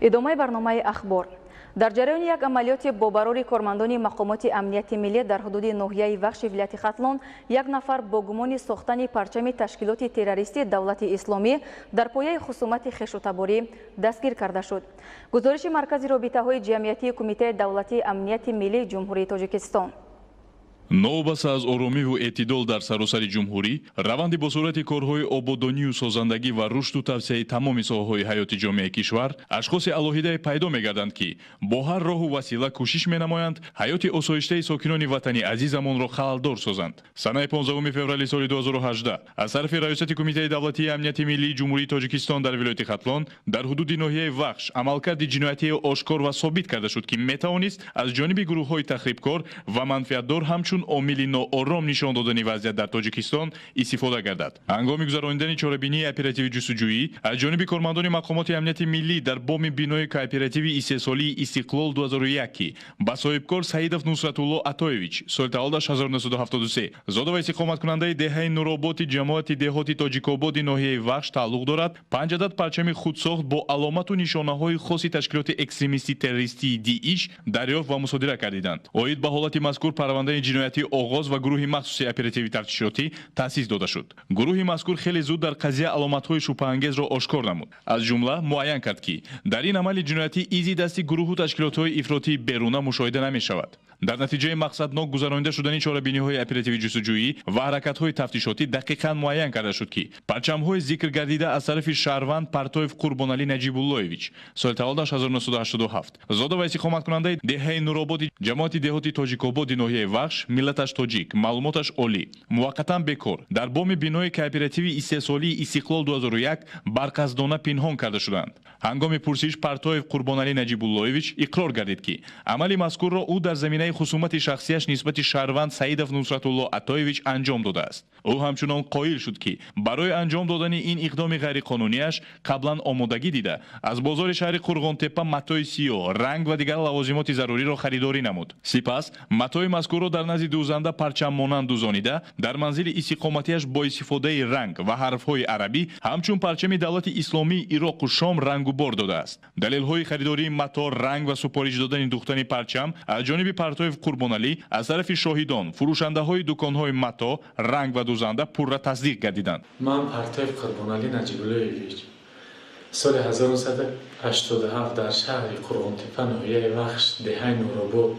ادامه برنامه اخبار. در جریان یک عملیات با برای کارمندان مقامات امنیت ملی در حدود ناحیه وخش ولایت ختلان، یک نفر با گمان ساختن پرچم تشکیلات تروریستی دولت اسلامی در پایه خصومت خشونت‌باری دستگیر کرده شد. گزارش مرکز رابطه‌های جمعیتی کمیته دولتی امنیت ملی جمهوری تاجیکستان. نوبت از آرامی و اعتدال در سراسر جمهوری، روندی با صورت کارهای آبادانی و سازندگی و رشد و توسعه تمام ساحه‌های حیات جامعه کشور، اشخاص الهیده پیدا می‌گردند که با هر راه و وسیله کوشش می‌نمایند حیات آسایشته ساکنان وطنی عزیزمان را خلل‌دار سازند. سنه 15 فوریه سال 2018 از طرف ریاست کمیته دولتی امنیت ملی جمهوری تاجیکستان در ولایت ختلان در حدود ناحیه وخش عملکرد جنایتی آشکار و ثابت کرده شد که می‌توانست از جانب گروه‌های تخریبکار و منفعتدار همچون عامل ناآرام نشان دادن وضعیت در تاجیکستان استفاده گردد. هنگام گذراندن چاره‌بینی اپراتیو جستجویی از جانب کارمندان مقامات امنیت ملی در بام بینای کооператیو 3 ساله استقلال 2001 با صاحبکار سعیدов نصرتالله عطایевич سال تولدش 1973 زاده و استقامت کننده دهه نورآباد جماعت دهاتی تاجیک‌آباد ناحیه وخش تعلق دارد. 5 عدد پرچم خودساخت با علامت و نشانه‌های خاص تشکیلات اکستریمیستی تروریستی دیش دریافت و مصادره کردند. اوید به حالت مذکور پرونده جنایتی آغاز و گروه مخصوص اپراتیو تفتیشاتی تأسیس داده شد. گروه مذکور خیلی زود در قضیه علامت‌های شبهه‌انگیز را آشکار نمود. از جمله معین کرد که در این عمل جنایتی ایزی دستی گروه و تشکیلات‌های افراطی بیرونه مشاهده نمی‌شود. در نتیجه مقصدناک گذرانده شدن چاره‌بینی‌های اپراتیو جستجویی و حرکت‌های تفتیشاتی دقیقاً معین کرده شد که پرچم‌های ذکر گردیده از طرف شهروند پرتویف قربانعلی نجیب‌الله‌ویچ سال تولدش 1987 زاده و استقامت کننده دهه نورآباد جماعت دهاتی تاجیک‌آباد ناحیه وخش ملتش تاجیک معلوماتش عالی موقتا بکار در بام بینای کооператیو 3 ساله استقلال 2001 برقصدانه پنهان کرده شدند. هنگام پرسش پرتویف قربانعلی نجیب‌الله‌ویچ اقرار گردید که عمل مذکور را او در زمینه خصومت شخصیش نسبت شهروند سعیدов نصرتالله عطایевич انجام داده است. او همچنان قائل شد که برای انجام دادن این اقدام غیرقانونیش قبلا آمادگی دیده از بازار شهر قرغانتپه متاع سیاه رنگ و دیگر لوازمات ضروری را خریداری نمود. سپس متاع مذکور را در نزد دوزنده پرچم مانند دوزانیده در منزل استقامتیش با استفاده رنگ و حرف‌های عربی همچون پرچم دولت اسلامی عراق و شام رنگ و بار داده است. دلیل‌های خریداری متاع رنگ و سفارش دادن دوختن پرچم از جانب پرتویف قربانعلی از طرف شاهدان فروشنده‌های دکان‌های متاع رنگ و دوزنده پورا تصدیق گردیدند. من پرتویف قربانعلی نجیب‌الله‌ویچ سال 1987 در شهر قرغانتپه ناحیه وخش دهه نورآباد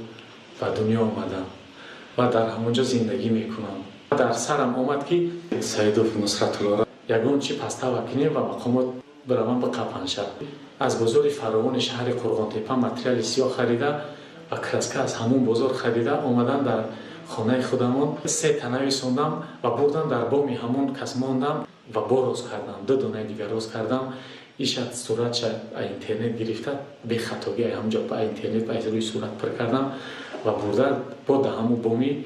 به دنیا آمدم و در همونجا زندگی میکنم. در سرم آمد که سعیدов نصرتالله را یگان چی پستا وکنیم و مقامات بروم به قپنشهر از بازار فراوان شهر قرغانتپه متریال سیاه خریده و کرسکه از همون بازار خریده آمدن در خانه خودمان 3 تنه سوندم و بردم در بامی همون کس ماندم و باز کردم 2 دانه دیگر روز کردم. ایشت صورتش اینترنت گرفته به خطاگی همونجا به اینترنت به روی صورت پر کردم و بردن با همون بامی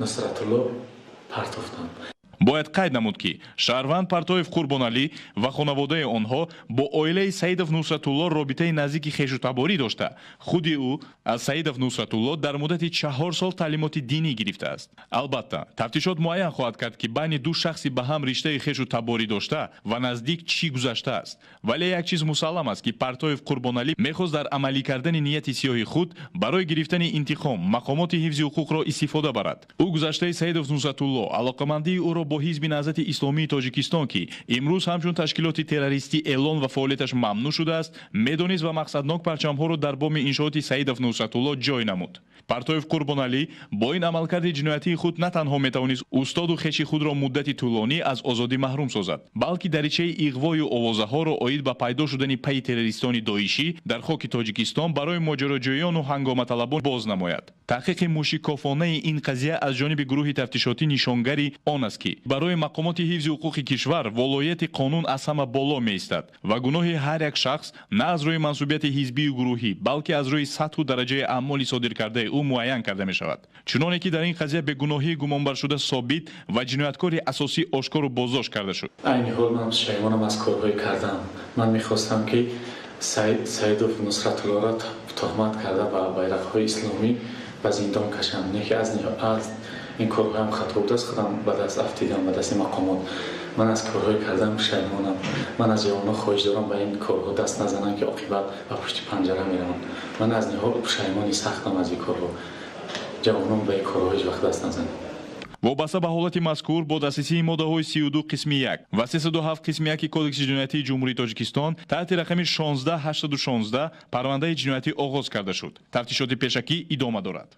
نصرتالله پرتافتم. باید قید نمود که شهروند پرتویف قربانعلی و خانواده آنها با عائله سعیدов نصرتالله رابطه نزدیک خویشتباری داشته. خود او از سعیدов نصرتالله در مدت 4 سال تعلیمات دینی گرفته است. البته تفتیشات معین خواهد کرد که بین دو شخصی به هم رشته خویشتباری داشته و نزدیک چی گذشته است. ولی یک چیز مسلم است که پرتویف قربانعلی می‌خواست در عملی کردن نیت سیاه خود برای گرفتن انتقام مقامات حفظ حقوق را استفاده برد. او گذشته سعیدов نصرتالله علاقمندی او را با حزب نهضت اسلامی تاجیکستان که امروز همچون تشکیلات تروریستی اعلان و فعالیتش ممنوع شده است میدانست و مقصدناک پرچم‌ها را در بام انشاءات سعیدов نصرتالله جای نمود. پرتویف قربانعلی با این عملکرد جنایتی خود نه تنها میتوانست استاد و خویش خود را مدتی طولانی از آزادی محروم سازد بلکه دریچه اغوای آوازه‌ها را عاید به پیدا شدن پی تروریستان داعشی در خاک تاجیکستان برای ماجراجویان و هنگامه‌طلبان باز نماید. تحقیق موشکافانه این قضیه از جانب گروه تفتیشاتی نشانگری آن است که برای مقامات حفظ حقوق کشور ولایت قانون از همه بالا می‌ایستد و گناه هر یک شخص نه از روی منصوبیت حزبی و گروهی بلکه از روی سطح و درجه اعمال صادر کرده او معین کرده می شود. چنانه که در این قضیه به گناهی گمانبر شده ثابت و جنایتکار اساسی آشکار و بازداشت کرده شد. این حال من شیمانم از کارهای کردم. من می‌خواستم که سعیدов نصرتالله را تهمت کرده و بیرق‌های اسلامی به زندان کشم. نه که از این کارها هم خطا بوده است. خودم به دست افتیدم به دست مقامات من از کارهای کردم پشیمانم. من از جوانان خواهش دارم به این کارها دست نزنن که عاقبت به پشت پنجره میروند. من از نهاد پشیمانی سختم از این کارها. جوانان به این کارها هیچ وقت دست نزنند. вобаста ба ҳолати мазкур бо дастрасии моддаҳои 32 қисми 1 ва 307 қисми 1 кодекси ҷиноятии ҷумҳурии Тоҷикистон таҳти рақами 16816 парвандаи ҷиноятӣ оғоз карда шуд. тафтишоти пешакӣ идома дорад.